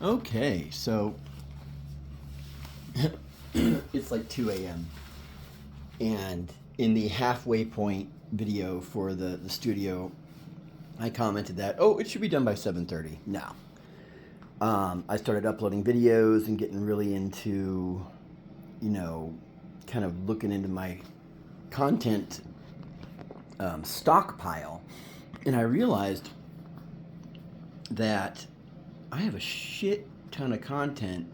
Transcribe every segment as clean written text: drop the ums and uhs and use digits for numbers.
Okay, so it's like 2 a.m. And in the halfway point video for the studio, I commented that, oh, it should be done by 7:30. No. I started uploading videos and getting really into, you know, kind of looking into my content stockpile. And I realized that I have a shit ton of content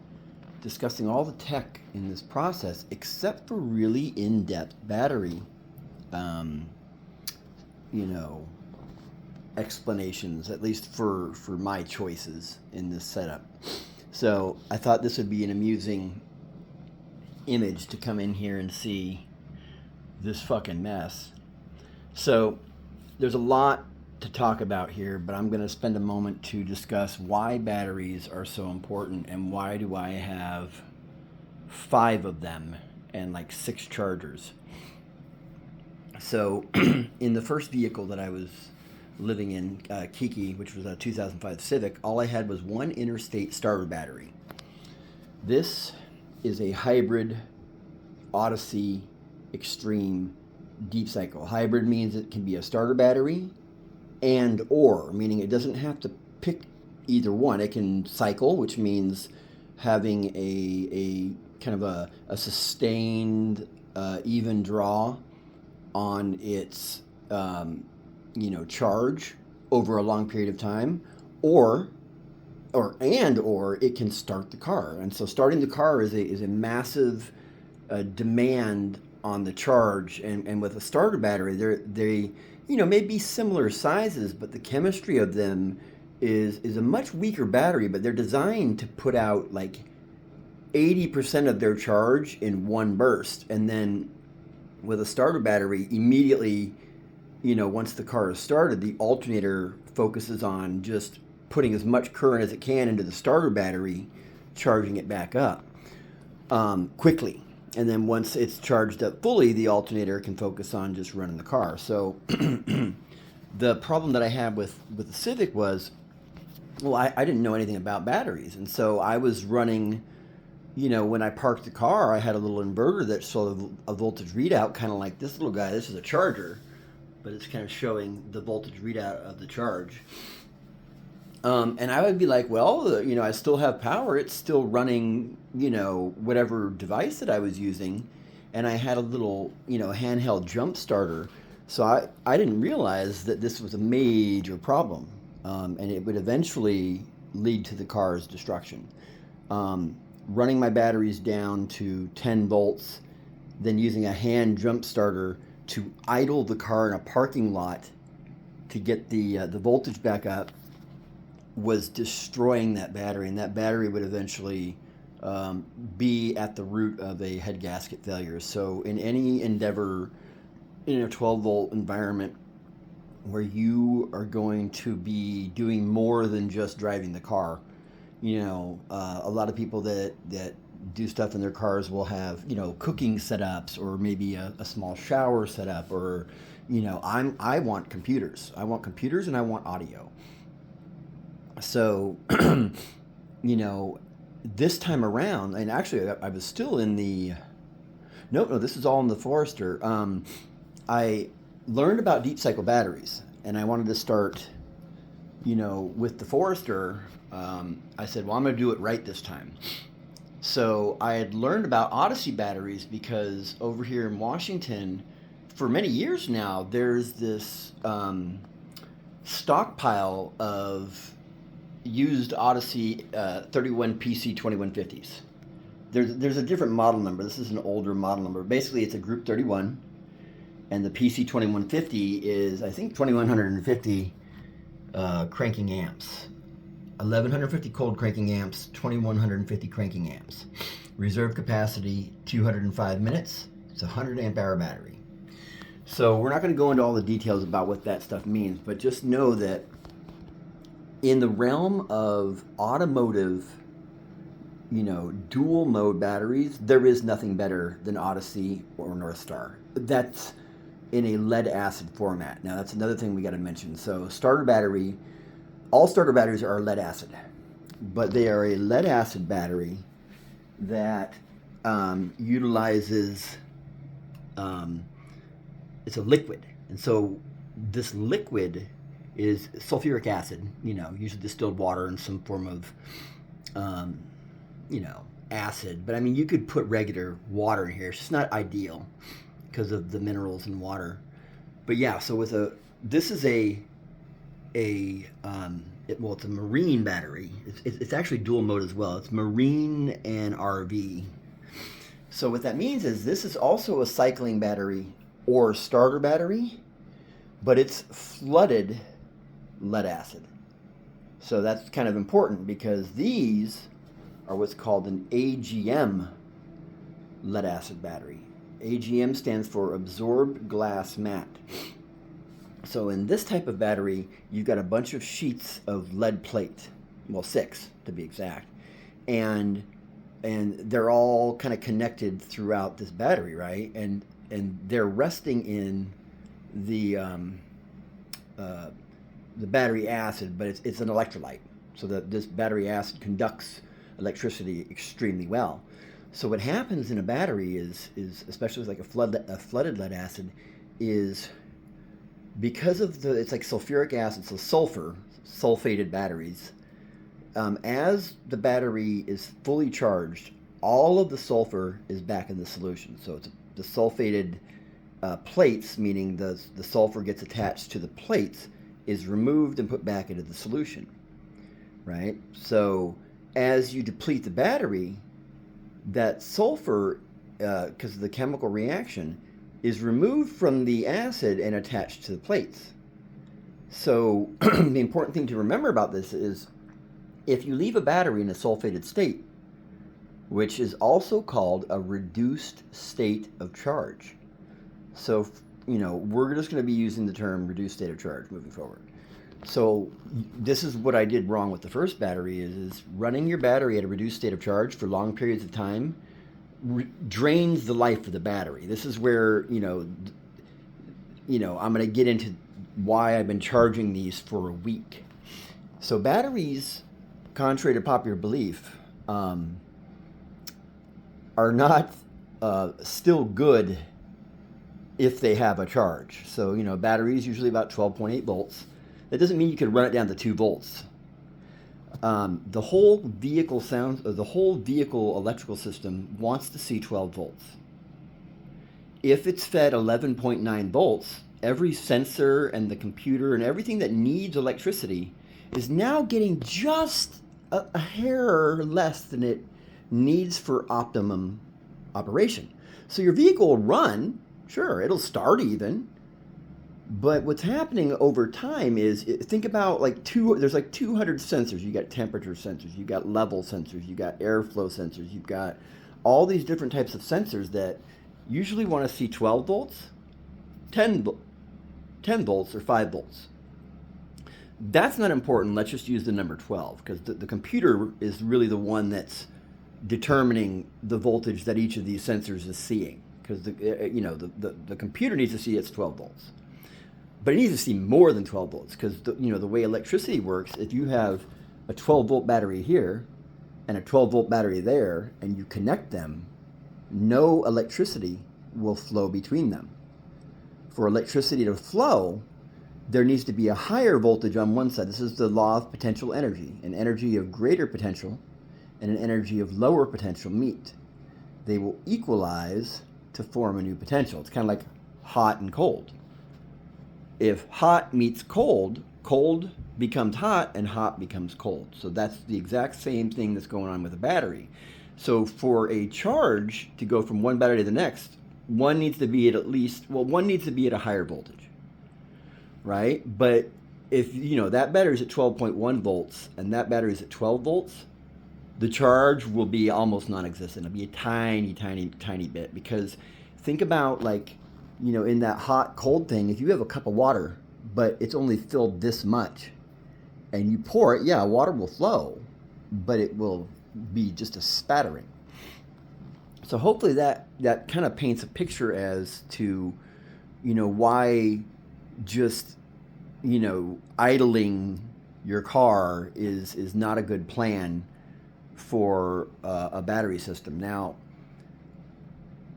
discussing all the tech in this process, except for really in-depth battery, um, you know, explanations, at least for my choices in this setup. So I thought this would be an amusing image to come in here and see this fucking mess. So there's a lot to talk about here, but I'm going to spend a moment to discuss why batteries are so important and why do I have 5 of them and like 6 chargers. So in the first vehicle that I was living in, Kiki, which was a 2005 Civic, all I had was one interstate starter battery. This is a hybrid Odyssey Extreme deep cycle. Hybrid means it can be a starter battery and or, meaning it doesn't have to pick either one. It can cycle, which means having a kind of a sustained even draw on its charge over a long period of time, or it can start the car. And so starting the car is a massive demand on the charge. And with a starter battery, they may be similar sizes, but the chemistry of them is a much weaker battery, but they're designed to put out like 80% of their charge in one burst. And then with a starter battery, immediately, once the car is started, the alternator focuses on just putting as much current as it can into the starter battery, charging it back up quickly. And then once it's charged up fully, the alternator can focus on just running the car. So the problem that I had with the Civic was, well, I didn't know anything about batteries. And so I was running, when I parked the car, I had a little inverter that saw a voltage readout, kind of like this little guy. This is a charger, but it's kind of showing the voltage readout of the charge. And I would be like, well, I still have power. It's still running, whatever device that I was using. And I had a little, handheld jump starter. So I didn't realize that this was a major problem. And it would eventually lead to the car's destruction. Running my batteries down to 10 volts, then using a hand jump starter to idle the car in a parking lot to get the voltage back up was destroying that battery, and that battery would eventually be at the root of a head gasket failure. So in any endeavor in a 12-volt environment where you are going to be doing more than just driving the car, a lot of people that do stuff in their cars will have, cooking setups or maybe a small shower setup, or, I want computers. I want computers and I want audio. So, this time around, and actually I was still in the, no, this is all in the Forester. I learned about deep cycle batteries, and I wanted to start, with the Forester. I said, well, I'm going to do it right this time. So I had learned about Odyssey batteries because over here in Washington, for many years now, there's this stockpile of used Odyssey 31 PC 2150s. There's a different model number. This is an older model number. Basically, it's a Group 31, and the PC 2150 is, I think, 2150 cranking amps. 1150 cold cranking amps, 2150 cranking amps. Reserve capacity 205 minutes. It's a 100 amp hour battery. So we're not going to go into all the details about what that stuff means, but just know that in the realm of automotive, dual mode batteries, there is nothing better than Odyssey or Northstar. That's in a lead acid format. Now that's another thing we got to mention. So starter battery, all starter batteries are lead acid. but they are a lead acid battery that utilizes, it's a liquid. And so this liquid is sulfuric acid, usually distilled water in some form of, acid. But I mean, you could put regular water in here. It's just not ideal because of the minerals in water. But yeah, so this is it's a marine battery. It's actually dual mode as well. It's marine and RV. So what that means is this is also a cycling battery or starter battery, but it's flooded lead acid. So that's kind of important because these are what's called an AGM lead acid battery. AGM stands for absorbed glass mat. So in this type of battery, you've got a bunch of sheets of lead plate, well, 6 to be exact, and they're all kind of connected throughout this battery, right? And they're resting in the battery acid, but it's an electrolyte, so that this battery acid conducts electricity extremely well. So what happens in a battery is especially with like a flooded lead acid, is because of it's like sulfuric acid, so sulfated batteries. As the battery is fully charged, all of the sulfur is back in the solution. So it's the sulfated plates, meaning the sulfur gets attached to the plates, is removed and put back into the solution, right? So as you deplete the battery, that sulfur, because of the chemical reaction, is removed from the acid and attached to the plates. So the important thing to remember about this is if you leave a battery in a sulfated state, which is also called a reduced state of charge. So, we're just going to be using the term reduced state of charge moving forward. So this is what I did wrong with the first battery is running your battery at a reduced state of charge for long periods of time drains the life of the battery. This is where, I'm going to get into why I've been charging these for a week. So batteries, contrary to popular belief, are not still good if they have a charge. So, battery is usually about 12.8 volts. That doesn't mean you can run it down to 2 volts. The whole vehicle electrical system wants to see 12 volts. If it's fed 11.9 volts, every sensor and the computer and everything that needs electricity is now getting just a hair less than it needs for optimum operation. So your vehicle will run, sure, it'll start even, but what's happening over time is, think about there's 200 sensors. You got temperature sensors, you got level sensors, you got airflow sensors, you've got all these different types of sensors that usually want to see 12 volts, 10 volts, or 5 volts. That's not important. Let's just use the number 12 because the computer is really the one that's determining the voltage that each of these sensors is seeing, because the computer needs to see it's 12 volts. But it needs to see more than 12 volts because the way electricity works, if you have a 12 volt battery here and a 12 volt battery there and you connect them, no electricity will flow between them. For electricity to flow, there needs to be a higher voltage on one side. This is the law of potential energy. An energy of greater potential and an energy of lower potential meet. They will equalize to form a new potential. It's kind of like hot and cold. If hot meets cold, cold becomes hot and hot becomes cold. So that's the exact same thing that's going on with a battery. So for a charge to go from one battery to the next, one needs to be at a higher voltage, right? But if, that battery is at 12.1 volts and that battery is at 12 volts, the charge will be almost non-existent. It'll be a tiny, tiny, tiny bit, because think about in that hot cold thing, if you have a cup of water, but it's only filled this much and you pour it, water will flow, but it will be just a spattering. So hopefully that kind of paints a picture as to, why just, idling your car is not a good plan for a battery system. Now,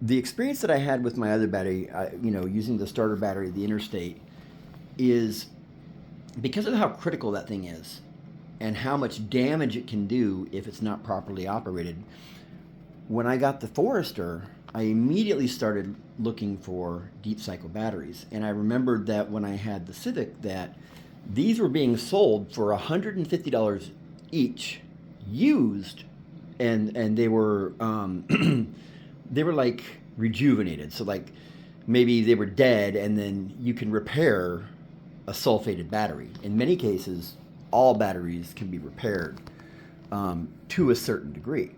the experience that I had with my other battery, using the starter battery, the Interstate, is because of how critical that thing is and how much damage it can do if it's not properly operated. When I got the Forester, I immediately started looking for deep cycle batteries. And I remembered that when I had the Civic, that these were being sold for $150 each, used, and they were they were like rejuvenated. So like maybe they were dead, and then you can repair a sulfated battery. In many cases, all batteries can be repaired to a certain degree.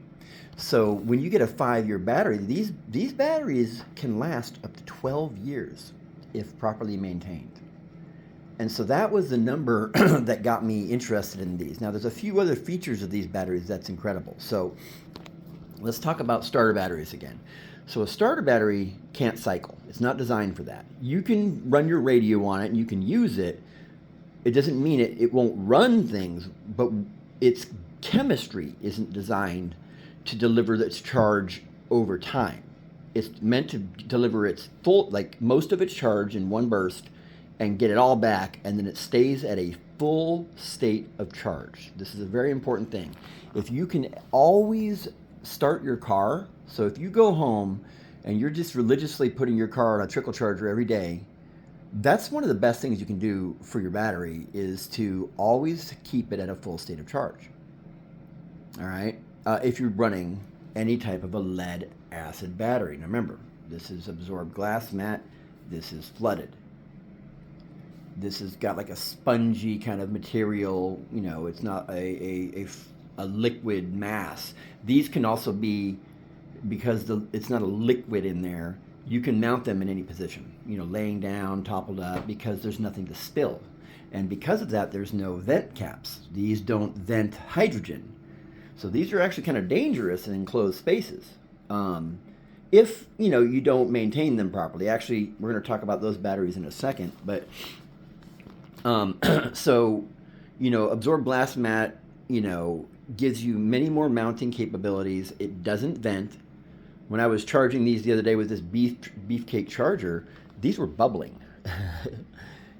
So when you get a 5-year battery, these batteries can last up to 12 years if properly maintained. And so that was the number that got me interested in these. Now, there's a few other features of these batteries that's incredible. So let's talk about starter batteries again. So a starter battery can't cycle. It's not designed for that. You can run your radio on it and you can use it. It doesn't mean it won't run things, but its chemistry isn't designed to deliver its charge over time. It's meant to deliver its full, like most of its charge in one burst and get it all back, and then it stays at a full state of charge. This is a very important thing. If you can always start your car, so if you go home and you're just religiously putting your car on a trickle charger every day, that's one of the best things you can do for your battery, is to always keep it at a full state of charge. All right? If you're running any type of a lead acid battery. Now remember, this is absorbed glass mat, this is flooded. This has got like a spongy kind of material, it's not a liquid mass. These can also be, because it's not a liquid in there, you can mount them in any position, laying down, toppled up, because there's nothing to spill. And because of that, there's no vent caps. These don't vent hydrogen. So these are actually kind of dangerous in enclosed spaces. If, you don't maintain them properly. Actually, we're going to talk about those batteries in a second, but so, absorbed glass mat, gives you many more mounting capabilities. It doesn't vent. When I was charging these the other day with this beefcake charger, these were bubbling.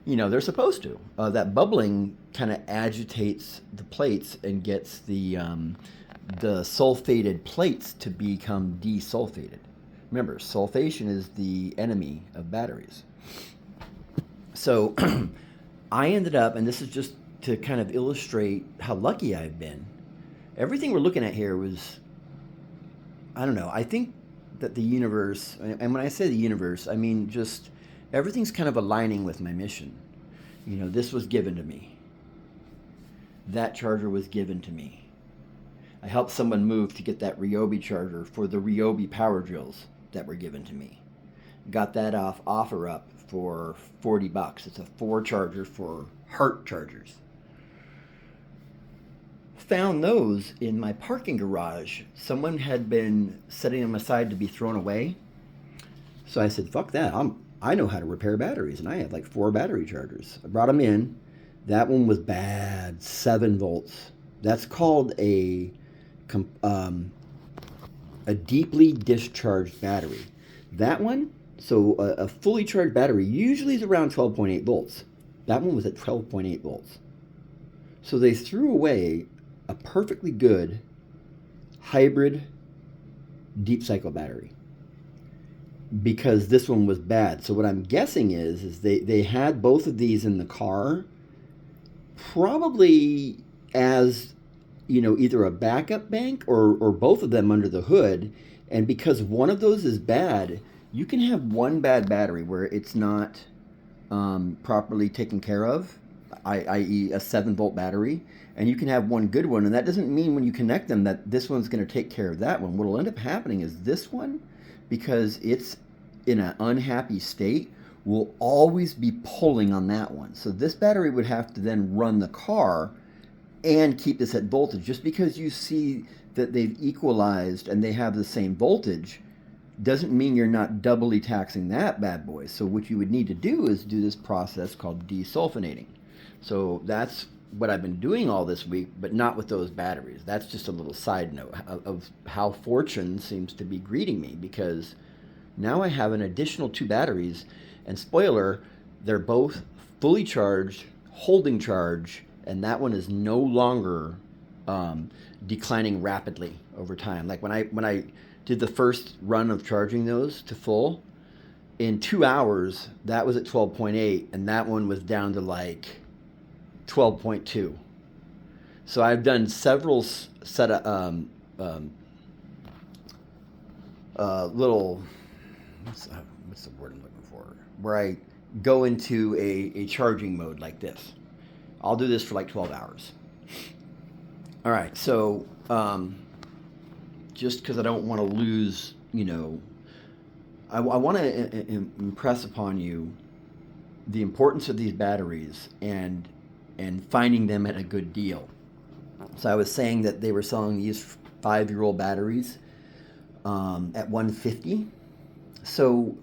They're supposed to. That bubbling kind of agitates the plates and gets the sulfated plates to become desulfated. Remember, sulfation is the enemy of batteries. So I ended up, and this is just to kind of illustrate how lucky I've been. Everything we're looking at here was, I don't know, I think that the universe, and when I say the universe, I mean just everything's kind of aligning with my mission. This was given to me. That charger was given to me. I helped someone move to get that Ryobi charger for the Ryobi power drills that were given to me. Got that offer up for $40. It's a 4 for Hart chargers. Found those in my parking garage. Someone had been setting them aside to be thrown away. So I said, fuck that. I know how to repair batteries, and I have like 4 battery chargers. I brought them in. That one was bad, 7 volts. That's called a deeply discharged battery. That one, so a fully charged battery usually is around 12.8 volts. That one was at 12.8 volts. So they threw away a perfectly good hybrid deep cycle battery because this one was bad. So what I'm guessing is they had both of these in the car, probably as either a backup bank or both of them under the hood. And because one of those is bad, you can have one bad battery where it's not properly taken care of, i.e. a 7-volt battery, and you can have one good one. And that doesn't mean when you connect them that this one's going to take care of that one. What will end up happening is this one, because it's in an unhappy state, will always be pulling on that one. So this battery would have to then run the car and keep this at voltage. Just because you see that they've equalized and they have the same voltage doesn't mean you're not doubly taxing that bad boy. So what you would need to do is do this process called desulfonating. So that's what I've been doing all this week, but not with those batteries. That's just a little side note of how fortune seems to be greeting me, because now I have an additional 2 batteries, and spoiler, they're both fully charged, holding charge, and that one is no longer declining rapidly over time. Like when I did the first run of charging those to full, in 2 hours, that was at 12.8, and that one was down to like 12.2. So I've done several set of little, what's the word I'm looking for? Where I go into a charging mode like this. I'll do this for like 12 hours. All right, so just because I don't want to lose, I want to impress upon you the importance of these batteries and finding them at a good deal. So I was saying that they were selling these 5-year-old batteries at $150. So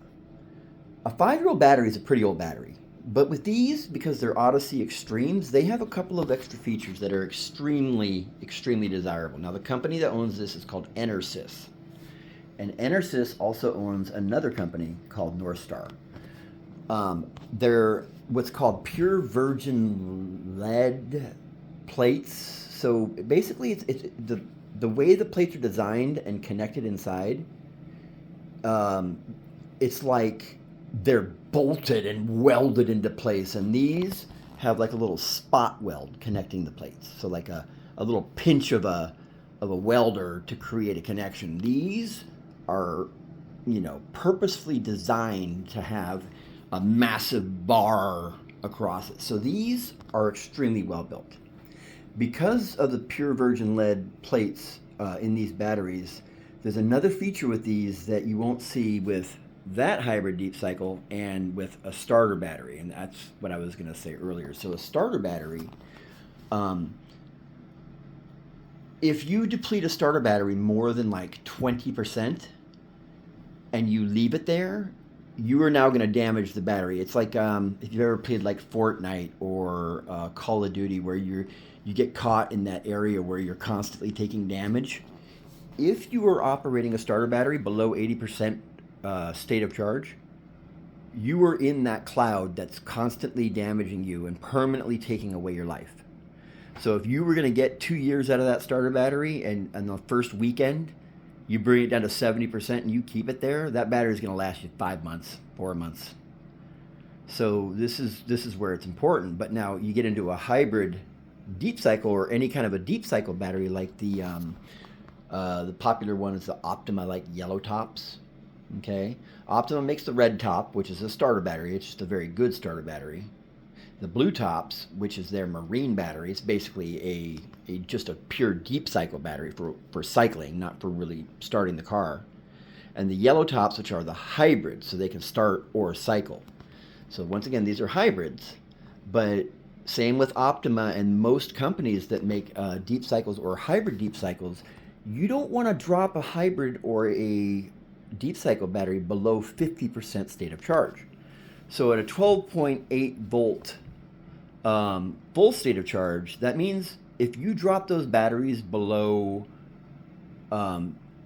a 5-year-old battery is a pretty old battery. But with these, because they're Odyssey Extremes, they have a couple of extra features that are extremely, extremely desirable. Now, the company that owns this is called Enersys. And Enersys also owns another company called Northstar. They're what's called pure virgin lead plates. So basically, it's the way the plates are designed and connected inside. It's like they're bolted and welded into place, and these have like a little spot weld connecting the plates. So like a little pinch of a welder to create a connection. These are, purposefully designed to have a massive bar across it. So these are extremely well built. Because of the pure virgin lead plates in these batteries, there's another feature with these that you won't see with that hybrid deep cycle and with a starter battery, and that's what I was going to say earlier. So a starter battery, if you deplete a starter battery more than like 20% and you leave it there, you are now going to damage the battery. It's like if you've ever played like Fortnite or Call of Duty, where you get caught in that area where you're constantly taking damage. If you are operating a starter battery below 80% state of charge, you are in that cloud that's constantly damaging you and permanently taking away your life. So if you were going to get 2 years out of that starter battery, and on the first weekend you bring it down to 70% and you keep it there, that battery is going to last you 5 months, 4 months. So this is where it's important. But now you get into a hybrid deep cycle or any kind of a deep cycle battery, like the popular one is the Optima, like yellow tops. Okay, Optima makes the red top, which is a starter battery. It's just a very good starter battery. The blue tops, which is their marine battery, it's basically just a pure deep cycle battery for cycling, not for really starting the car. And the yellow tops, which are the hybrids, so they can start or cycle. So once again, these are hybrids, but same with Optima and most companies that make deep cycles or hybrid deep cycles. You don't want to drop a hybrid or a deep cycle battery below 50% state of charge. So at a 12.8 volt full state of charge, that means if you drop those batteries below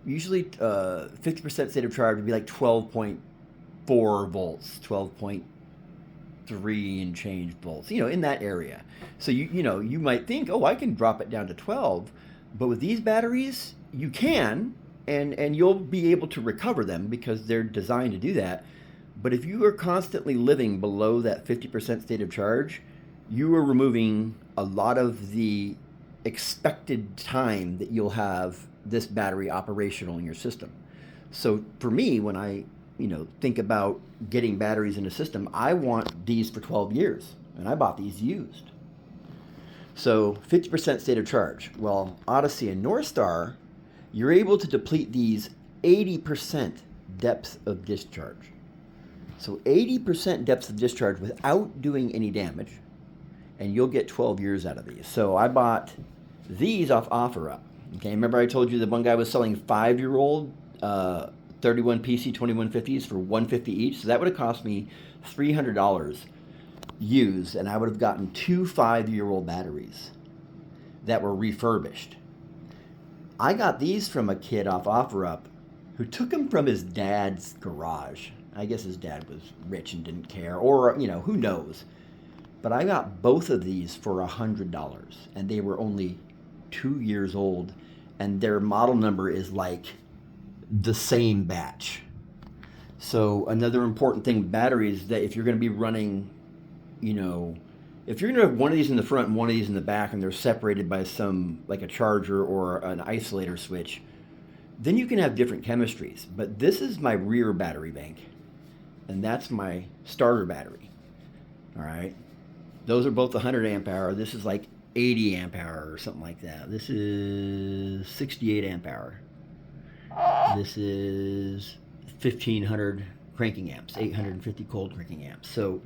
usually 50% state of charge would be like 12.4 volts, 12.3 and change volts, in that area. So you might think, oh, I can drop it down to 12, but with these batteries you can, and you'll be able to recover them because they're designed to do that. But if you are constantly living below that 50% state of charge, you are removing a lot of the expected time that you'll have this battery operational in your system. So for me, when I think about getting batteries in a system, I want these for 12 years, and I bought these used. So 50% state of charge. Well, Odyssey and Northstar, you're able to deplete these 80% depth of discharge. So 80% depth of discharge without doing any damage, and you'll get 12 years out of these. So I bought these off OfferUp. Okay, remember I told you the one guy was selling 5-year-old 31 PC 2150s for $150 each? So that would have cost me $300 used, and I would have gotten 2 5-year-old batteries that were refurbished. I got these from a kid off OfferUp who took them from his dad's garage. I guess his dad was rich and didn't care, or, who knows. But I got both of these for $100, and they were only 2 years old, and their model number is like the same batch. So another important thing with batteries is that if you're going to be running, if you're going to have one of these in the front and one of these in the back, and they're separated by some, like a charger or an isolator switch, then you can have different chemistries. But this is my rear battery bank, and that's my starter battery. All right. Those are both 100 amp hour. This is like 80 amp hour or something like that. This is 68 amp hour. This is 1500 cranking amps, 850 cold cranking amps. So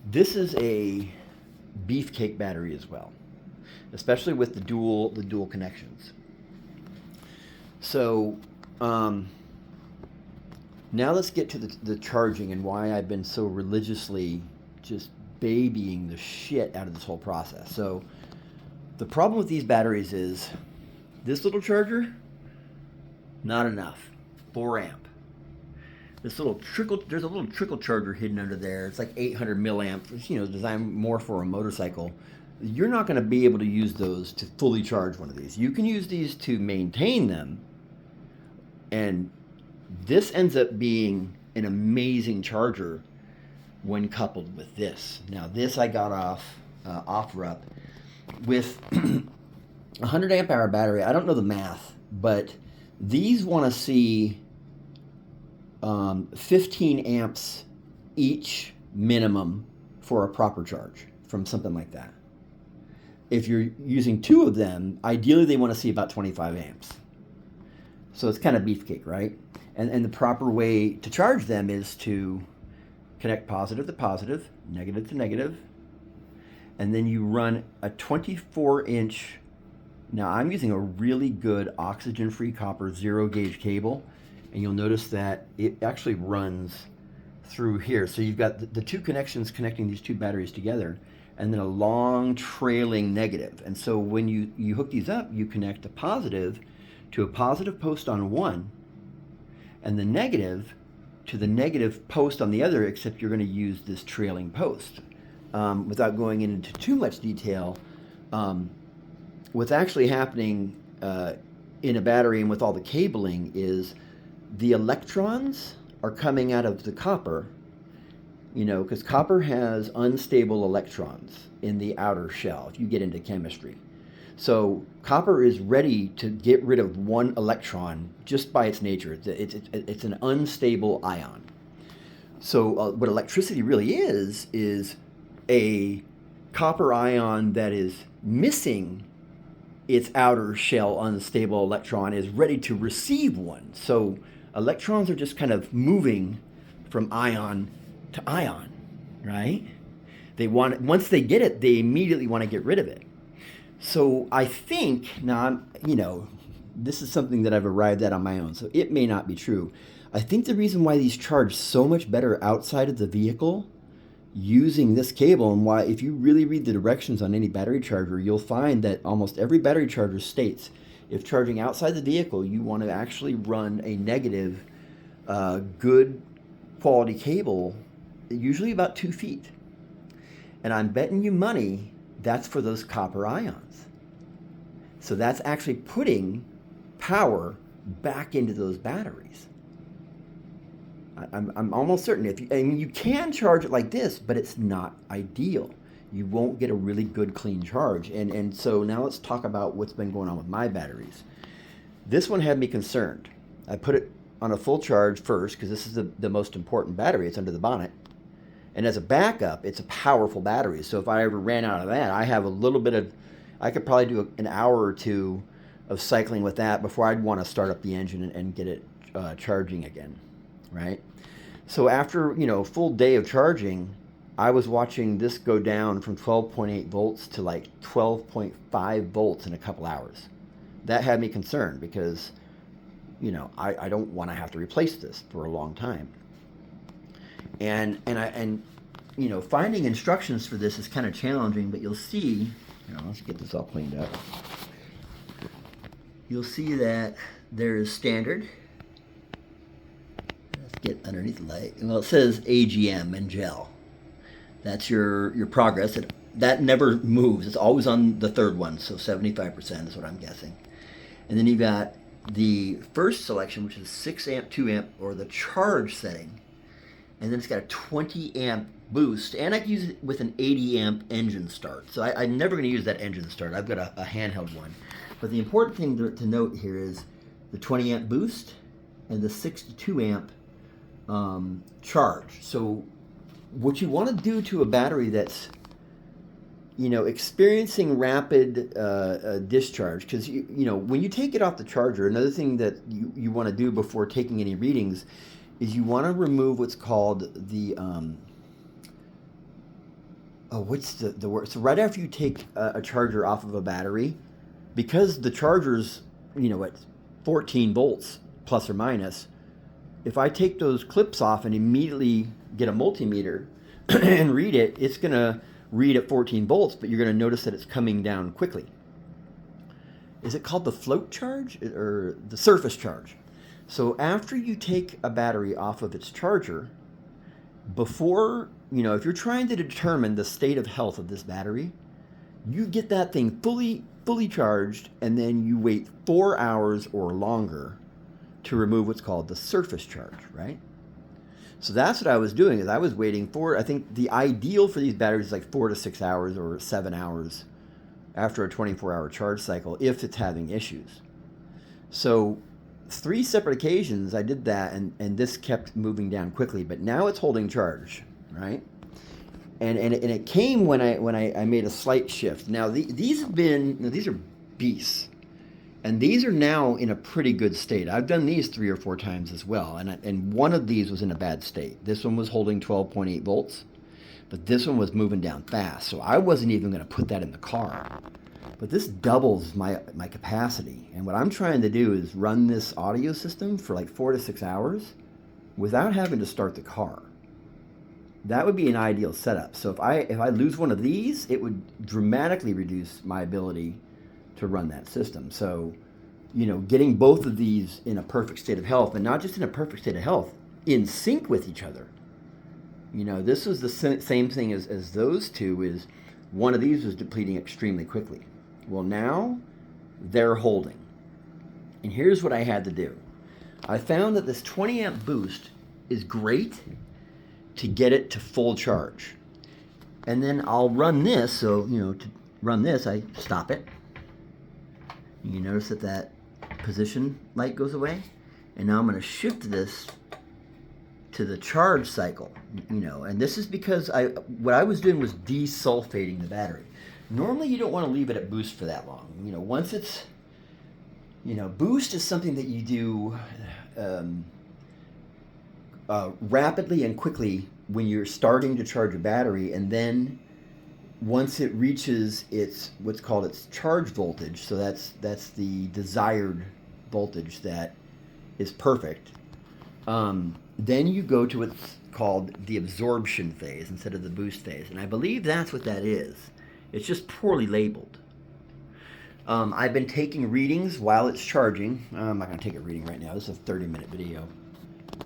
this is a beefcake battery as well, especially with the dual connections. So now let's get to the charging and why I've been so religiously just babying the shit out of this whole process. So the problem with these batteries is this little charger, not enough, 4 amp. There's a little trickle charger hidden under there. It's like 800 milliamp. It's, designed more for a motorcycle. You're not going to be able to use those to fully charge one of these. You can use these to maintain them, and this ends up being an amazing charger when coupled with this. Now this I got off OfferUp with 100 amp hour battery. I don't know the math, but these want to see 15 amps each minimum for a proper charge from something like that. If you're using 2 of them, ideally they want to see about 25 amps. So it's kind of beefcake, right? And the proper way to charge them is to connect positive to positive, negative to negative, and then you run a 24-inch. Now I'm using a really good oxygen-free copper 0-gauge cable, and you'll notice that it actually runs through here. So you've got the 2 connections connecting these 2 batteries together, and then a long trailing negative. And so when you hook these up, you connect a positive to a positive post on one, and the negative to the negative post on the other, except you're going to use this trailing post. Without going into too much detail, what's actually happening in a battery and with all the cabling is the electrons are coming out of the copper, because copper has unstable electrons in the outer shell if you get into chemistry. So copper is ready to get rid of one electron just by its nature. It's an unstable ion. So what electricity really is a copper ion that is missing its outer shell unstable electron is ready to receive one. So electrons are just kind of moving from ion to ion, right? Once they get it, they immediately want to get rid of it. So I think, now, this is something that I've arrived at on my own, so it may not be true. I think the reason why these charge so much better outside of the vehicle using this cable, and why, if you really read the directions on any battery charger, you'll find that almost every battery charger states if charging outside the vehicle, you want to actually run a negative, good quality cable, usually about 2 feet. And I'm betting you money that's for those copper ions. So that's actually putting power back into those batteries. I'm almost certain. You can charge it like this, but it's not ideal. You won't get a really good clean charge. And so now let's talk about what's been going on with my batteries. This one had me concerned. I put it on a full charge first because this is the most important battery. It's under the bonnet. And as a backup, it's a powerful battery. So if I ever ran out of that, I have a little bit of, I could probably do an hour or two of cycling with that before I'd want to start up the engine and get it charging again, right? So after, a full day of charging, I was watching this go down from 12.8 volts to like 12.5 volts in a couple hours. That had me concerned because, I don't want to have to replace this for a long time. And finding instructions for this is kind of challenging, but you'll see, let's get this all cleaned up. You'll see that there is standard. Let's get underneath the light. Well, it says AGM and gel. That's your progress. That never moves. It's always on the third one, so 75% is what I'm guessing. And then you've got the first selection, which is 6 amp, 2 amp, or the charge setting. And then it's got a 20 amp boost, and I can use it with an 80 amp engine start. So I'm never going to use that engine start. I've got a handheld one. But the important thing to note here is the 20 amp boost and the 62 amp charge. So what you want to do to a battery that's experiencing rapid discharge, because when you take it off the charger, another thing that you want to do before taking any readings is you want to remove what's called the what's the word? So right after you take a charger off of a battery, because the charger's at 14 volts plus or minus, if I take those clips off and immediately get a multimeter and read it, it's going to read at 14 volts, but you're going to notice that it's coming down quickly. Is it called the float charge or the surface charge? So after you take a battery off of its charger, before, if you're trying to determine the state of health of this battery, you get that thing fully charged, and then you wait 4 hours or longer to remove what's called the surface charge, right? So that's what I was doing, is I was waiting for, I think the ideal for these batteries is like 4 to 6 hours or 7 hours after a 24-hour charge cycle if it's having issues. So 3 separate occasions I did that, and this kept moving down quickly, but now it's holding charge, right? And it came when I made a slight shift. Now these are beasts. And these are now in a pretty good state. I've done these 3 or 4 times as well, and one of these was in a bad state. This one was holding 12.8 volts, but this one was moving down fast, so I wasn't even going to put that in the car. But this doubles my capacity, and what I'm trying to do is run this audio system for like 4 to 6 hours without having to start the car. That would be an ideal setup. So if I lose one of these, it would dramatically reduce my ability to run that system. So, getting both of these in a perfect state of health, and not just in a perfect state of health, in sync with each other. This was the same thing as those two, is one of these was depleting extremely quickly. Well, now they're holding. And here's what I had to do. I found that this 20 amp boost is great to get it to full charge. And then I'll run this, so, to run this, I stop it. You notice that position light goes away, and now I'm going to shift this to the charge cycle, and this is because what I was doing was desulfating the battery. Normally you don't want to leave it at boost for that long. Once it's, boost is something that you do rapidly and quickly when you're starting to charge a battery, and then once it reaches what's called its charge voltage, so that's the desired voltage that is perfect, then you go to what's called the absorption phase instead of the boost phase. And I believe that's what that is. It's just poorly labeled. I've been taking readings while it's charging. I'm not going to take a reading right now. This is a 30-minute video.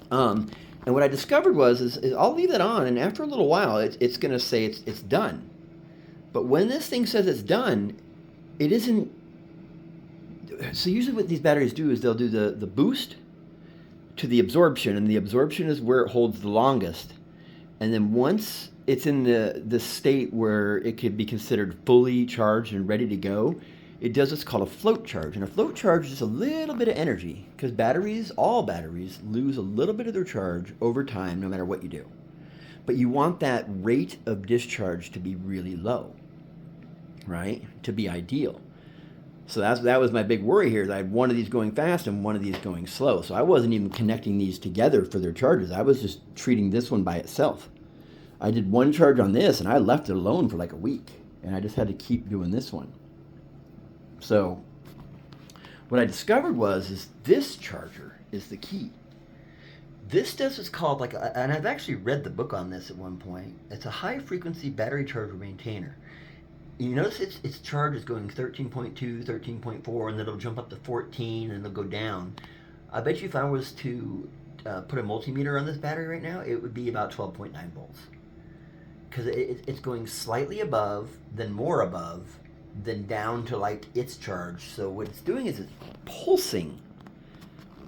And what I discovered is I'll leave that on, and after a little while, it's going to say it's done. But when this thing says it's done, it isn't. So usually what these batteries do is they'll do the boost to the absorption, and the absorption is where it holds the longest. And then once it's in the state where it could be considered fully charged and ready to go, it does what's called a float charge. And a float charge is a little bit of energy, because all batteries lose a little bit of their charge over time no matter what you do. But you want that rate of discharge to be really low, right? To be ideal. So that was my big worry here, is I had one of these going fast and one of these going slow. So I wasn't even connecting these together for their charges. I was just treating this one by itself. I did one charge on this, and I left it alone for like a week, and I just had to keep doing this one. So what I discovered is this charger is the key. This does what's called and I've actually read the book on this at one point. It's a high frequency battery charger maintainer. You notice its charge is going 13.2, 13.4, and then it'll jump up to 14 and it'll go down. I bet you if I was to put a multimeter on this battery right now, it would be about 12.9 volts. Because it's going slightly above, then more above, then down to like its charge. So what it's doing is it's pulsing.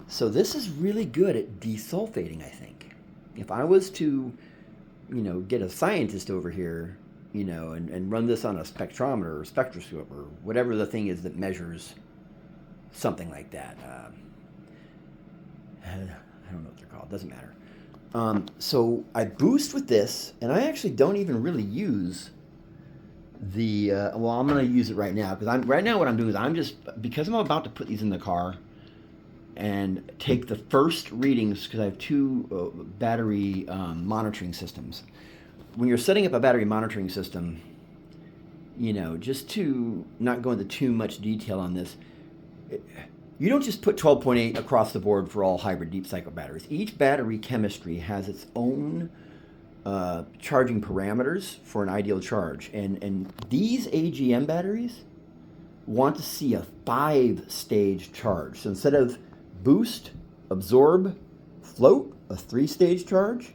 So this is really good at desulfating, I think. If I was to, get a scientist over here, and run this on a spectrometer or spectroscope or whatever the thing is that measures something like that. I don't know what they're called. Doesn't matter. So I boost with this, and I actually don't even really use the. Well, I'm going to use it right now because right now what I'm doing is because I'm about to put these in the car and take the first readings because I have two battery monitoring systems. When you're setting up a battery monitoring system, just to not go into too much detail on this, you don't just put 12.8 across the board for all hybrid deep cycle batteries. Each battery chemistry has its own charging parameters for an ideal charge. And these AGM batteries want to see a 5-stage charge. So instead of boost, absorb, float, a 3-stage charge,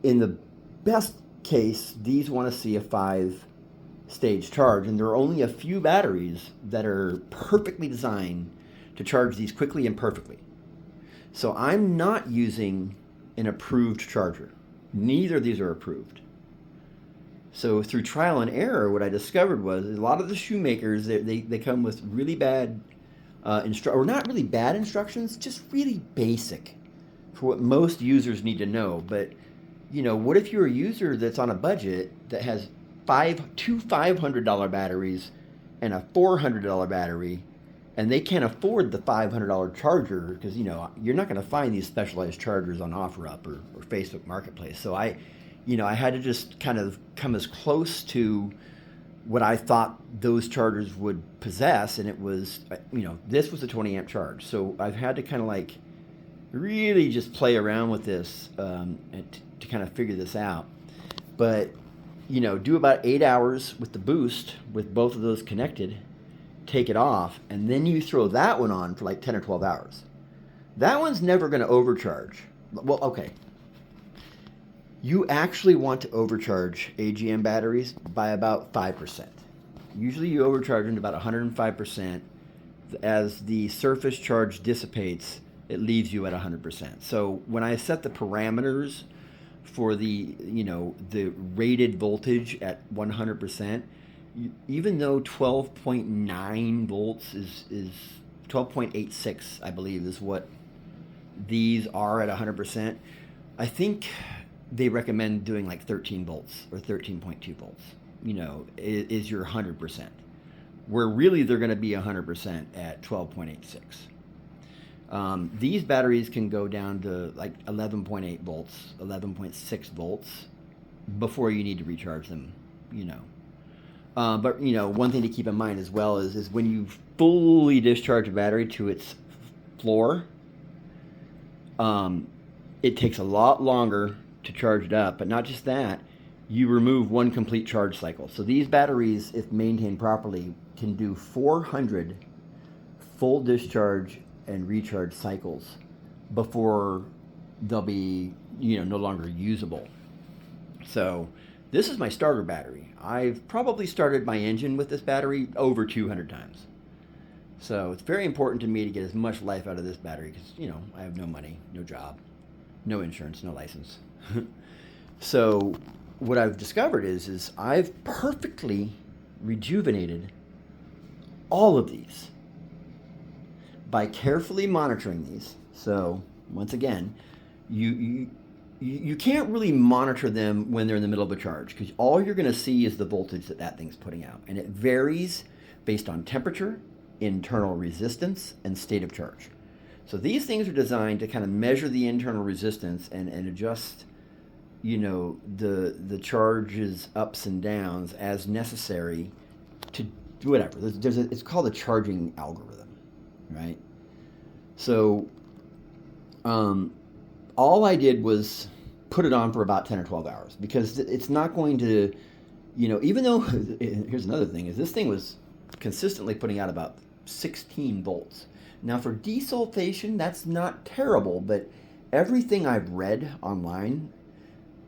in the best case, these want to see a 5-stage charge, and there are only a few batteries that are perfectly designed to charge these quickly and perfectly. So I'm not using an approved charger. Neither of these are approved. So through trial and error, what I discovered was a lot of the shoemakers, they come with really bad, or not really bad instructions, just really basic for what most users need to know. But what if you're a user that's on a budget that has two $500 batteries and a $400 battery, and they can't afford the $500 charger because, you're not going to find these specialized chargers on OfferUp or Facebook Marketplace. So I had to just kind of come as close to what I thought those chargers would possess, and it was, this was a 20 amp charge. So I've had to kind of really just play around with this to kind of figure this out. But, do about 8 hours with the boost with both of those connected, take it off, and then you throw that one on for 10 or 12 hours. That one's never going to overcharge. Well, okay. You actually want to overcharge AGM batteries by about 5%. Usually you overcharge them to about 105%. As the surface charge dissipates, it leaves you at 100%. So when I set the parameters for the rated voltage at 100%, even though 12.9 volts is 12.86, I believe, is what these are at 100%, I think they recommend doing 13 volts or 13.2 volts, is your 100%, where really they're going to be 100% at 12.86. These batteries can go down to 11.8 volts, 11.6 volts before you need to recharge them, But, one thing to keep in mind as well is when you fully discharge a battery to its floor, it takes a lot longer to charge it up. But not just that, you remove one complete charge cycle. So these batteries, if maintained properly, can do 400 full discharge and recharge cycles before they'll be, no longer usable. So this is my starter battery. I've probably started my engine with this battery over 200 times. So it's very important to me to get as much life out of this battery because, I have no money, no job, no insurance, no license. So what I've discovered is I've perfectly rejuvenated all of these by carefully monitoring these. So once again, you can't really monitor them when they're in the middle of a charge because all you're going to see is the voltage that thing's putting out. And it varies based on temperature, internal resistance, and state of charge. So these things are designed to kind of measure the internal resistance and adjust, the charge's ups and downs as necessary to do whatever. It's called a charging algorithm, right? So all I did was put it on for about 10 or 12 hours because it's not going to, even though, here's another thing, is this thing was consistently putting out about 16 volts. Now for desulfation, that's not terrible, but everything I've read online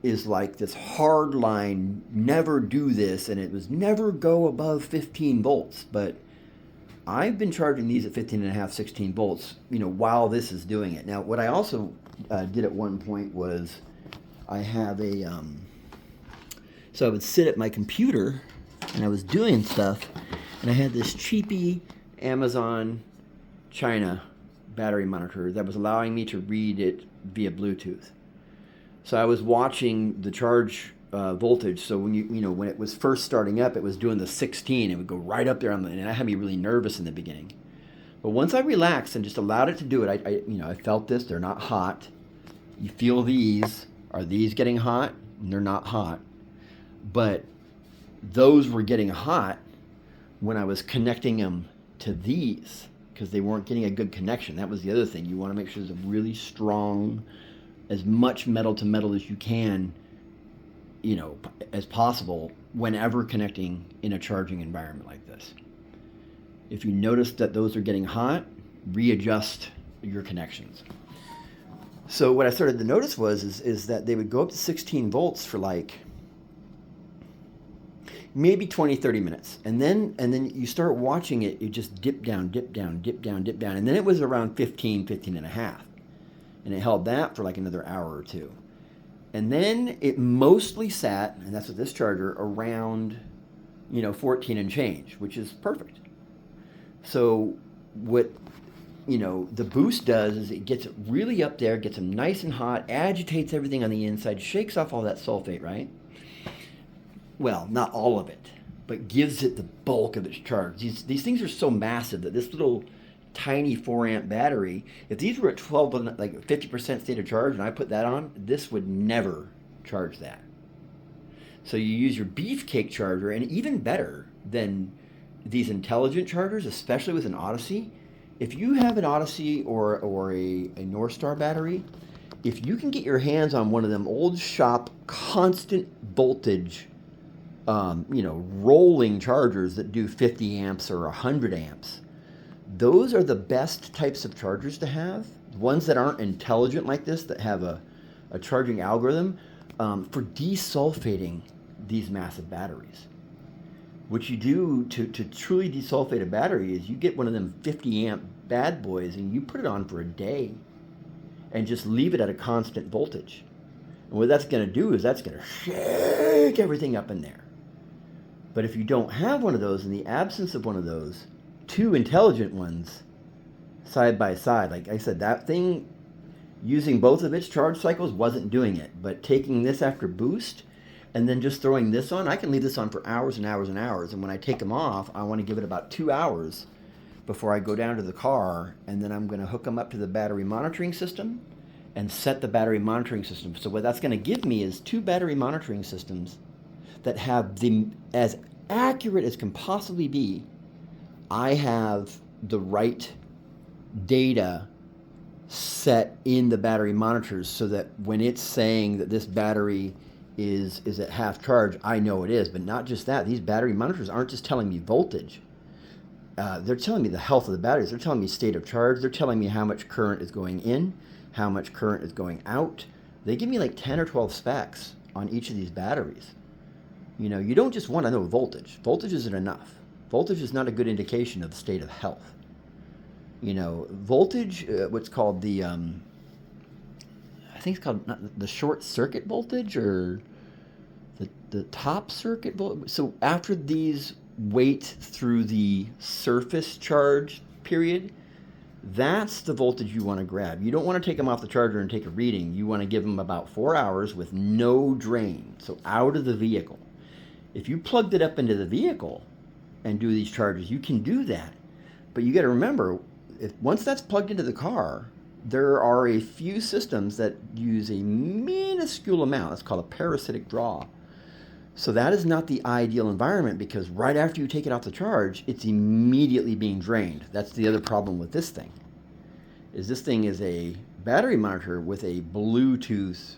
is like this hard line, never do this, and it was never go above 15 volts. But I've been charging these at 15 and a half, 16 volts, while this is doing it. Now, what I also did at one point was I have so I would sit at my computer and I was doing stuff, and I had this cheapy Amazon China battery monitor that was allowing me to read it via Bluetooth. So I was watching the charge voltage. So when it was first starting up, it was doing the 16. It would go right up there and that had me really nervous in the beginning. But once I relaxed and just allowed it to do it, I felt this. They're not hot. You feel these. Are these getting hot? And they're not hot. But those were getting hot when I was connecting them to these because they weren't getting a good connection. That was the other thing. You want to make sure there's a really strong, as much metal to metal as you can, as possible whenever connecting in a charging environment like this. If you notice that those are getting hot, readjust your connections. So what I started to notice is that they would go up to 16 volts for like maybe 20, 30 minutes. And then you start watching it, it just dip down, dip down, dip down, dip down. And then it was around 15 and a half. And it held that for like another hour or two. And then it mostly sat, and that's what this charger, around, 14 and change, which is perfect. So what, the boost does is it gets it really up there, gets them nice and hot, agitates everything on the inside, shakes off all that sulfate, right? Well, not all of it, but gives it the bulk of its charge. These things are so massive that this little tiny 4 amp battery, if these were at 12, like 50% state of charge and I put that on, this would never charge that. So you use your beefcake charger, and even better than these intelligent chargers, especially with an Odyssey, if you have an Odyssey or a Northstar battery, if you can get your hands on one of them old shop constant voltage rolling chargers that do 50 amps or 100 amps, those are the best types of chargers to have. Ones that aren't intelligent like this, that have a charging algorithm for desulfating these massive batteries. What you do to truly desulfate a battery is you get one of them 50 amp bad boys and you put it on for a day and just leave it at a constant voltage. And what that's going to do is that's going to shake everything up in there. But if you don't have one of those, in the absence of one of those, two intelligent ones side by side, like I said, that thing using both of its charge cycles wasn't doing it. But taking this after boost and then just throwing this on, I can leave this on for hours and hours and hours. And when I take them off, I want to give it about 2 hours before I go down to the car, and then I'm going to hook them up to the battery monitoring system and set the battery monitoring system. So what that's going to give me is 2 battery monitoring systems that have as accurate as can possibly be. I have the right data set in the battery monitors so that when it's saying that this battery is at half charge, I know it is. But not just that, these battery monitors aren't just telling me voltage. They're telling me the health of the batteries. They're telling me state of charge. They're telling me how much current is going in, how much current is going out. They give me like 10 or 12 specs on each of these batteries. You don't just want to know voltage. Voltage isn't enough. Voltage is not a good indication of the state of health. Voltage, what's called the, I think it's called not the short circuit voltage or the top circuit voltage. So after these wait through the surface charge period, that's the voltage you want to grab. You don't want to take them off the charger and take a reading. You want to give them about 4 hours with no drain, so out of the vehicle. If you plugged it up into the vehicle and do these charges, you can do that. But you got to remember, once that's plugged into the car, there are a few systems that use a minuscule amount. That's called a parasitic draw. So that is not the ideal environment, because right after you take it off the charge, it's immediately being drained. That's the other problem with this thing. This thing is a battery monitor with a Bluetooth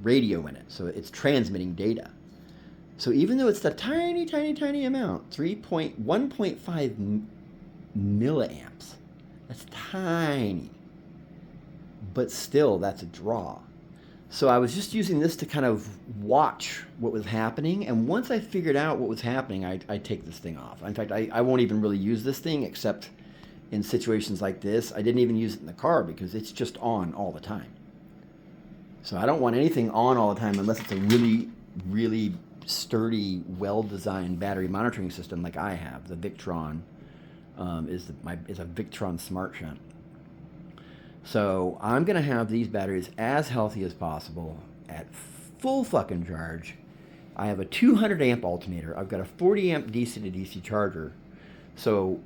radio in it, so it's transmitting data. So even though it's a tiny, tiny, tiny amount, 1.5 milliamps, that's tiny, but still that's a draw. So I was just using this to kind of watch what was happening, and once I figured out what was happening, I take this thing off. In fact, I won't even really use this thing except in situations like this. I didn't even use it in the car because it's just on all the time. So I don't want anything on all the time unless it's a really, really sturdy, well-designed battery monitoring system like I have. The Victron is a Victron Smart Shunt. So I'm going to have these batteries as healthy as possible at full fucking charge. I have a 200 amp alternator. I've got a 40 amp DC to DC charger. So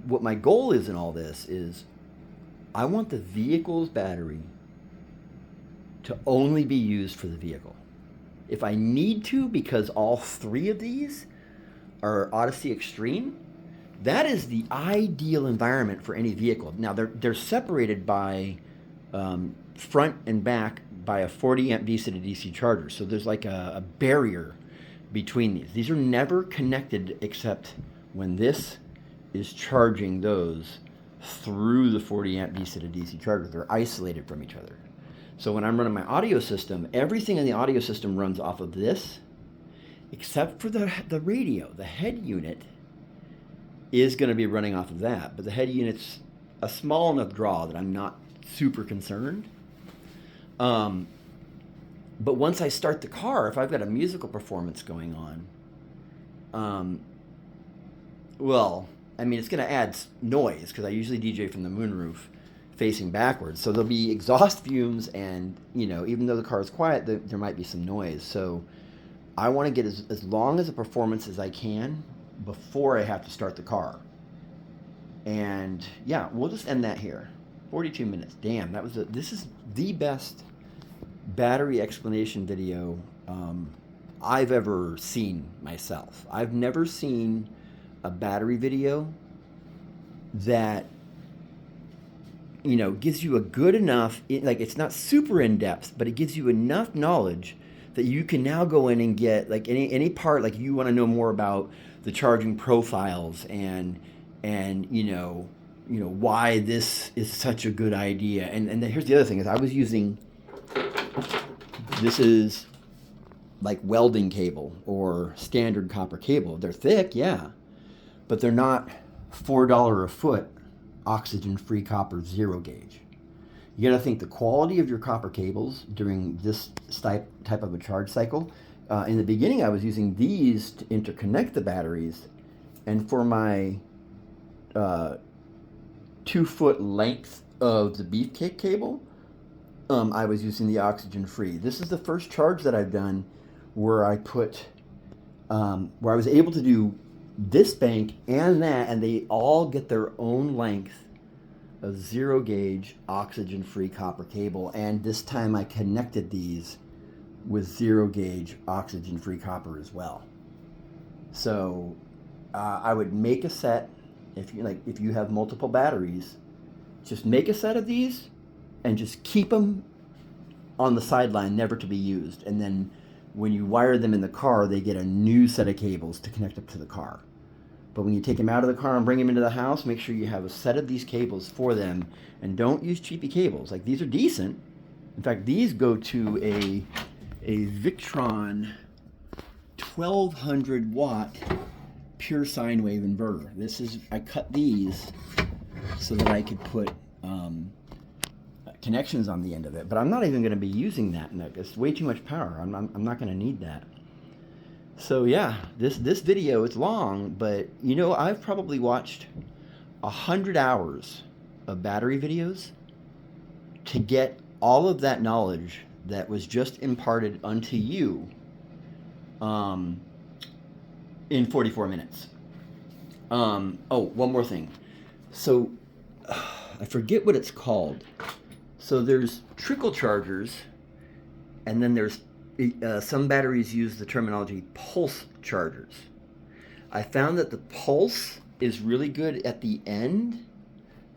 what my goal is in all this is I want the vehicle's battery to only be used for the vehicle. If I need to, because all three of these are Odyssey Extreme, that is the ideal environment for any vehicle. Now, they're separated by front and back by a 40 amp DC to DC charger. So there's like a barrier between these. These are never connected except when this is charging those through the 40 amp DC to DC charger. They're isolated from each other. So when I'm running my audio system, everything in the audio system runs off of this, except for the radio. The head unit is going to be running off of that, but the head unit's a small enough draw that I'm not super concerned. But once I start the car, if I've got a musical performance going on, well, I mean, it's going to add noise because I usually DJ from the moonroof facing backwards. So there'll be exhaust fumes and, you know, even though the car is quiet, there might be some noise. So I want to get as long as a performance as I can before I have to start the car. And yeah, we'll just end that here. 42 minutes. Damn, this is the best battery explanation video I've ever seen myself. I've never seen a battery video that, you know, gives you a good enough, like it's not super in depth, but it gives you enough knowledge that you can now go in and get like any part, like you want to know more about the charging profiles and you know why this is such a good idea. And here's the other thing is I was using, this is like welding cable or standard copper cable. They're thick, yeah, but they're not $4 a foot oxygen-free copper 0 gauge. You got to think the quality of your copper cables during this type of a charge cycle. In the beginning, I was using these to interconnect the batteries, and for my 2 foot length of the beefcake cable, I was using the oxygen-free. This is the first charge that I've done where I put, where I was able to do this bank and that, and they all get their own length of 0 gauge oxygen-free copper cable. And this time I connected these with 0 gauge oxygen-free copper as well. So I would make a set, if you have multiple batteries, just make a set of these and just keep them on the sideline, never to be used. And then when you wire them in the car, they get a new set of cables to connect up to the car. But when you take them out of the car and bring them into the house, make sure you have a set of these cables for them, and don't use cheapy cables. Like, these are decent. In fact, these go to a Victron 1200 watt pure sine wave inverter. I cut these so that I could put connections on the end of it, but I'm not even going to be using that. It's way too much power. I'm not going to need that. So yeah, this video is long, but you know, I've probably watched 100 hours of battery videos to get all of that knowledge that was just imparted unto you in 44 minutes. Oh, one more thing. So I forget what it's called. So there's trickle chargers, and then there's some batteries use the terminology pulse chargers. I found that the pulse is really good at the end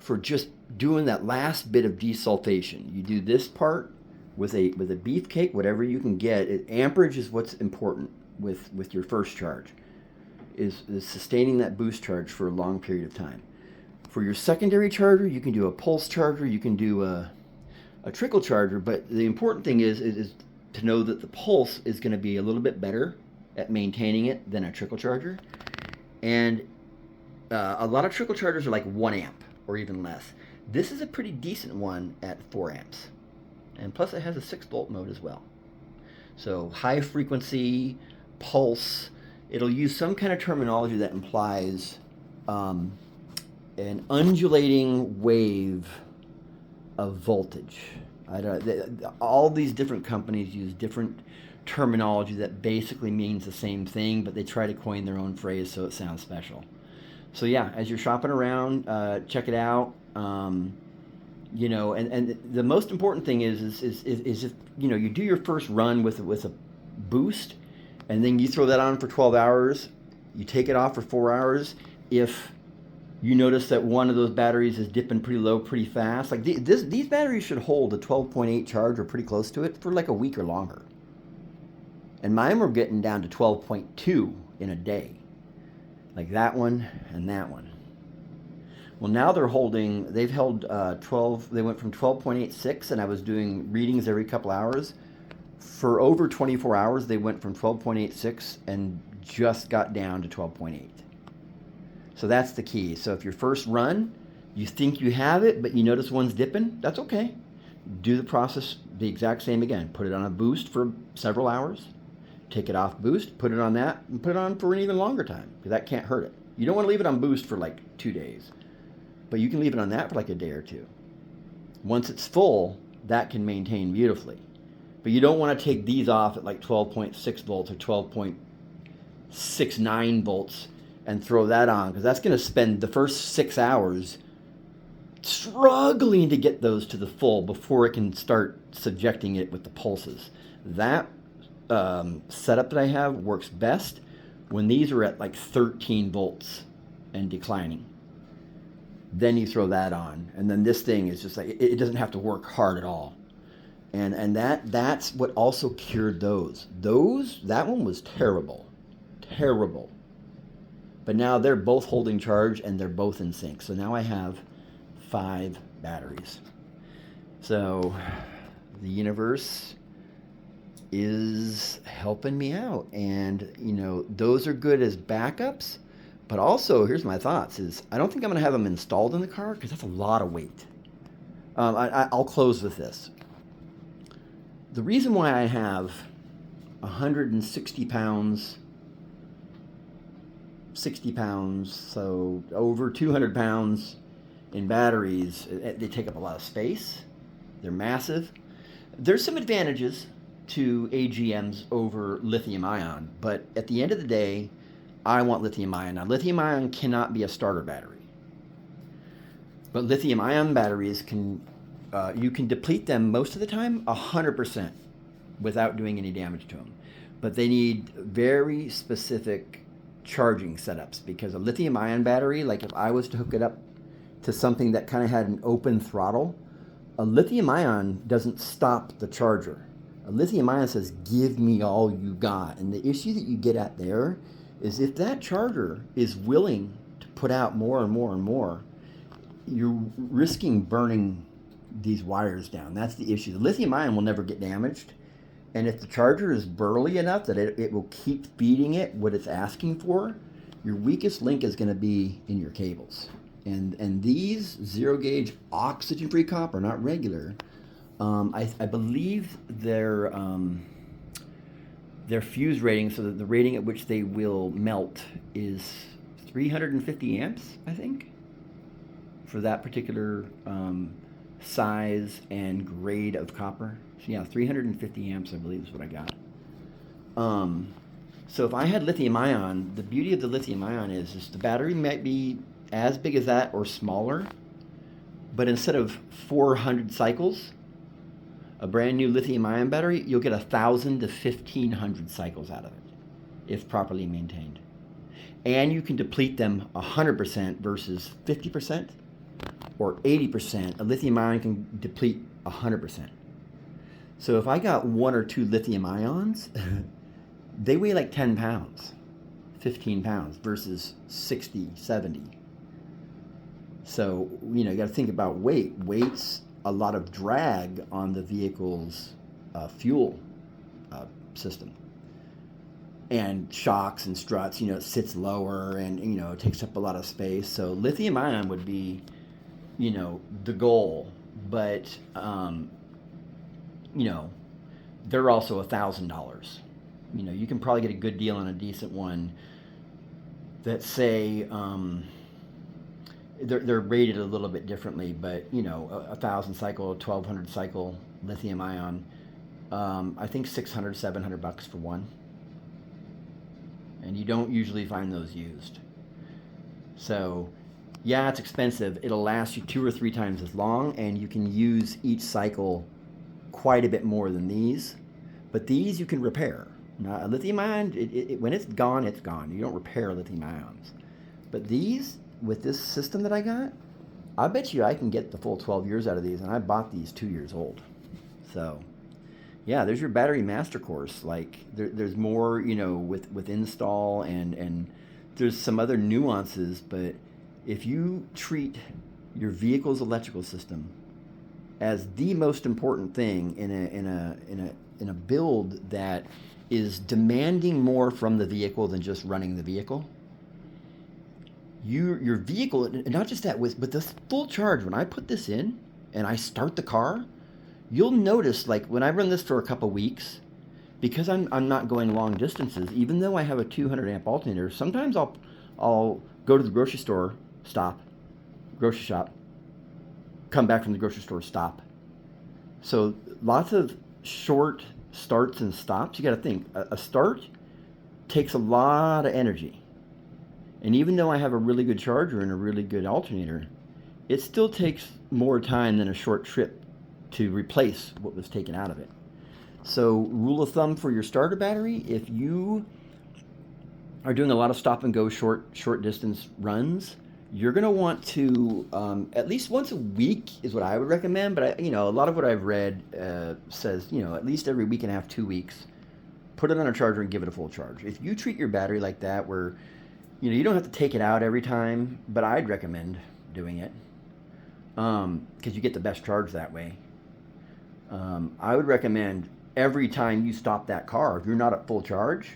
for just doing that last bit of desulfation. You do this part with a beefcake, whatever you can get. Amperage is what's important with your first charge, is sustaining that boost charge for a long period of time. For your secondary charger, you can do a pulse charger, you can do a trickle charger, but the important thing is to know that the pulse is going to be a little bit better at maintaining it than a trickle charger. And a lot of trickle chargers are like 1 amp or even less. This is a pretty decent one at 4 amps. And plus it has a 6-volt mode as well. So high frequency, pulse, it'll use some kind of terminology that implies an undulating wave of voltage. All these different companies use different terminology that basically means the same thing, but they try to coin their own phrase so it sounds special. So yeah, as you're shopping around, check it out. You know, and the most important thing is if you know you do your first run with a boost, and then you throw that on for 12 hours, you take it off for 4 hours. If you notice that one of those batteries is dipping pretty low pretty fast, like these batteries should hold a 12.8 charge or pretty close to it for like a week or longer. And mine were getting down to 12.2 in a day, like that one and that one. Well, now they've held 12, they went from 12.86, and I was doing readings every couple hours. For over 24 hours, they went from 12.86 and just got down to 12.8. So that's the key. So if your first run, you think you have it, but you notice one's dipping, that's okay. Do the process the exact same again. Put it on a boost for several hours, take it off boost, put it on that, and put it on for an even longer time, because that can't hurt it. You don't want to leave it on boost for like 2 days. But you can leave it on that for like a day or two. Once it's full, that can maintain beautifully. But you don't want to take these off at like 12.6 volts or 12.69 volts and throw that on, because that's going to spend the first 6 hours struggling to get those to the full before it can start subjecting it with the pulses. That setup that I have works best when these are at like 13 volts and declining. Then you throw that on, and then this thing is just like, it doesn't have to work hard at all. And that's what also cured those. That one was terrible. But now they're both holding charge, and they're both in sync. So now I have 5 batteries. So the universe is helping me out. And, you know, those are good as backups. But also, here's my thoughts, is I don't think I'm going to have them installed in the car, because that's a lot of weight. I'll close with this. The reason why I have 160 pounds, 60 pounds, so over 200 pounds in batteries, they take up a lot of space. They're massive. There's some advantages to AGMs over lithium ion, but at the end of the day, I want lithium ion. Now, lithium ion cannot be a starter battery, but lithium ion batteries you can deplete them most of the time 100% without doing any damage to them. But they need very specific charging setups, because a lithium ion battery, like if I was to hook it up to something that kind of had an open throttle, a lithium ion doesn't stop the charger. A lithium ion says, give me all you got. And the issue that you get at there is if that charger is willing to put out more and more and more, you're risking burning these wires down. That's the issue. The lithium ion will never get damaged. And if the charger is burly enough that it will keep feeding it what it's asking for, your weakest link is going to be in your cables. And these zero gauge oxygen-free copper, not regular, I believe their fuse rating, so that the rating at which they will melt, is 350 amps, I think, for that particular size and grade of copper. So yeah, 350 amps, I believe, is what I got. So if I had lithium ion, the beauty of the lithium ion is the battery might be as big as that or smaller, but instead of 400 cycles, a brand new lithium ion battery, you'll get 1,000 to 1,500 cycles out of it, if properly maintained. And you can deplete them 100% versus 50%. or 80%, a lithium ion can deplete 100%. So if I got 1 or 2 lithium ions, they weigh like 10 pounds, 15 pounds versus 60, 70. So, you got to think about weight. Weight's a lot of drag on the vehicle's fuel system. And shocks and struts, it sits lower and, it takes up a lot of space. So lithium ion would be, the goal. But, they're also $1,000. You can probably get a good deal on a decent one that say, they're rated a little bit differently, but, 1,000 cycle, 1,200 cycle lithium ion, I think $600, $700 for one. And you don't usually find those used. So, yeah, it's expensive. It'll last you 2 or 3 times as long, and you can use each cycle quite a bit more than these. But these you can repair. Now, a lithium ion, when it's gone, it's gone. You don't repair lithium ions. But these, with this system that I got, I bet you I can get the full 12 years out of these, and I bought these 2 years old. So, yeah, there's your battery master course. Like, there's more, with install, and there's some other nuances, but if you treat your vehicle's electrical system as the most important thing in a build that is demanding more from the vehicle than just running the vehicle, your vehicle, not just that, but this full charge, when I put this in and I start the car, you'll notice, like, when I run this for a couple weeks, because I'm not going long distances, even though I have a 200 amp alternator, sometimes I'll go to the grocery store, stop, grocery shop, come back from the grocery store, stop. So lots of short starts and stops. You got to think, a start takes a lot of energy. And even though I have a really good charger and a really good alternator, it still takes more time than a short trip to replace what was taken out of it. So rule of thumb for your starter battery, if you are doing a lot of stop and go short distance runs, you're going to want to, at least once a week is what I would recommend. But a lot of what I've read says, at least every week and a half, 2 weeks, put it on a charger and give it a full charge. If you treat your battery like that, where, you don't have to take it out every time, but I'd recommend doing it, because you get the best charge that way. I would recommend every time you stop that car, if you're not at full charge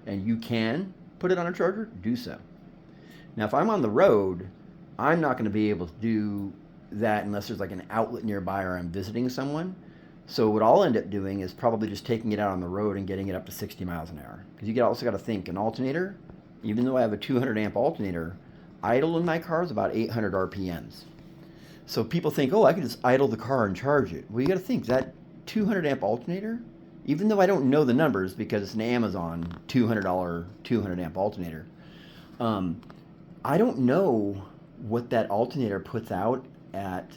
and you can put it on a charger, do so. Now, if I'm on the road, I'm not going to be able to do that unless there's like an outlet nearby or I'm visiting someone. So what I'll end up doing is probably just taking it out on the road and getting it up to 60 miles an hour. Because you also got to think, an alternator, even though I have a 200 amp alternator, idle in my car is about 800 RPMs. So people think, I can just idle the car and charge it. Well, you got to think, that 200 amp alternator, even though I don't know the numbers because it's an Amazon $200 200 amp alternator, I don't know what that alternator puts out at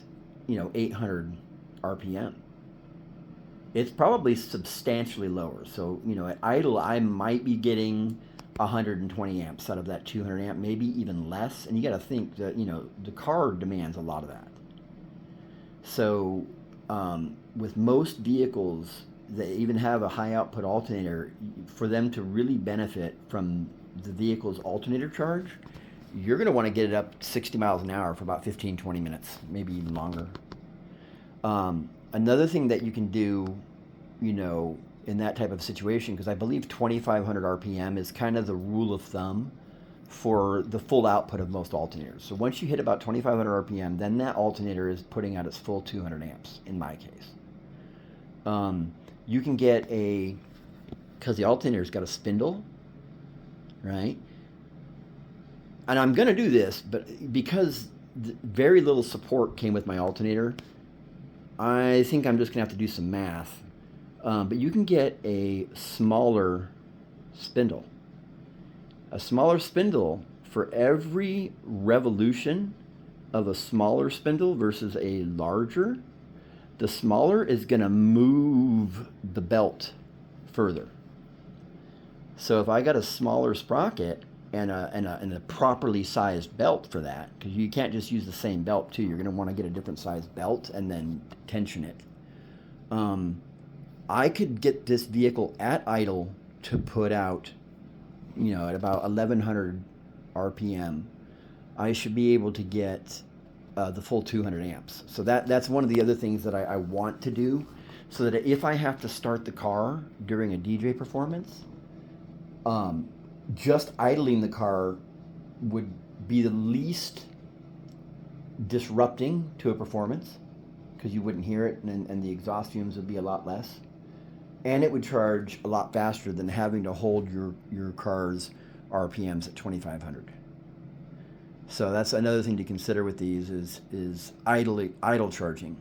800 RPM. It's probably substantially lower. So at idle, I might be getting 120 amps out of that 200 amp, maybe even less. And you got to think that the car demands a lot of that. So with most vehicles that even have a high output alternator, for them to really benefit from the vehicle's alternator charge, you're going to want to get it up 60 miles an hour for about 15-20 minutes, maybe even longer. Another thing that you can do, in that type of situation, because I believe 2,500 RPM is kind of the rule of thumb for the full output of most alternators. So once you hit about 2,500 RPM, then that alternator is putting out its full 200 amps, in my case. You can get because the alternator's got a spindle, right? And I'm going to do this, but because very little support came with my alternator, I think I'm just going to have to do some math. But you can get a smaller spindle. A smaller spindle, for every revolution of a smaller spindle versus a larger, the smaller is going to move the belt further. So if I got a smaller sprocket and a properly sized belt for that, because you can't just use the same belt too. You're going to want to get a different sized belt and then tension it. I could get this vehicle at idle to put out, at about 1100 RPM. I should be able to get the full 200 amps. So that's one of the other things that I want to do, so that if I have to start the car during a DJ performance, just idling the car would be the least disrupting to a performance, because you wouldn't hear it, and the exhaust fumes would be a lot less. And it would charge a lot faster than having to hold your car's RPMs at 2500. So that's another thing to consider with these is idle charging.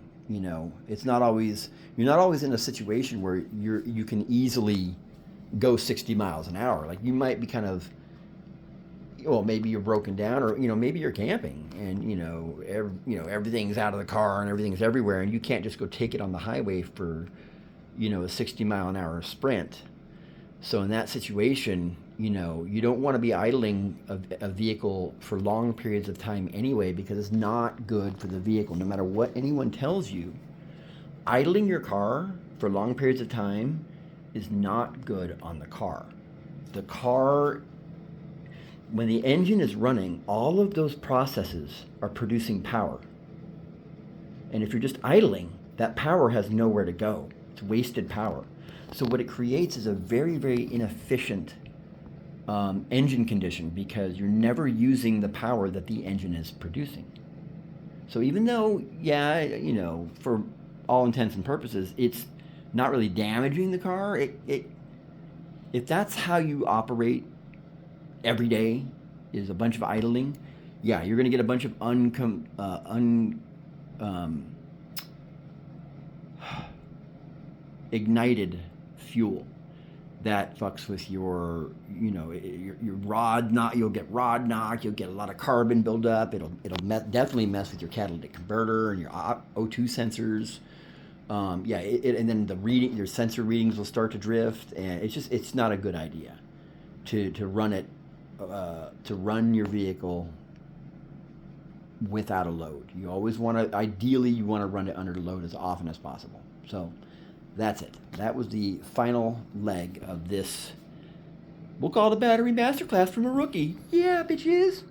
It's not always, you're not always in a situation where you can easily go 60 miles an hour. Like, you might be kind of, maybe you're broken down, or maybe you're camping, and everything's out of the car and everything's everywhere, and you can't just go take it on the highway for a 60 mile an hour sprint. So in that situation, you don't want to be idling a vehicle for long periods of time anyway, because it's not good for the vehicle. No matter what anyone tells you, idling your car for long periods of time is not good on the car. The car, when the engine is running, all of those processes are producing power. And if you're just idling, that power has nowhere to go. It's wasted power. So what it creates is a very, very inefficient engine condition, because you're never using the power that the engine is producing. So even though, for all intents and purposes, it's not really damaging the car, if that's how you operate every day, is a bunch of idling, you're going to get a bunch of ignited fuel that fucks with your rod knock. You'll get rod knock. You'll get a lot of carbon buildup. It'll definitely mess with your catalytic converter and your O2 sensors. And then your sensor readings will start to drift, and it's not a good idea to run it to run your vehicle without a load. You always ideally you want to run it under the load as often as possible. So that's it. That was the final leg of this. We'll call it a battery masterclass from a rookie. Yeah, bitches.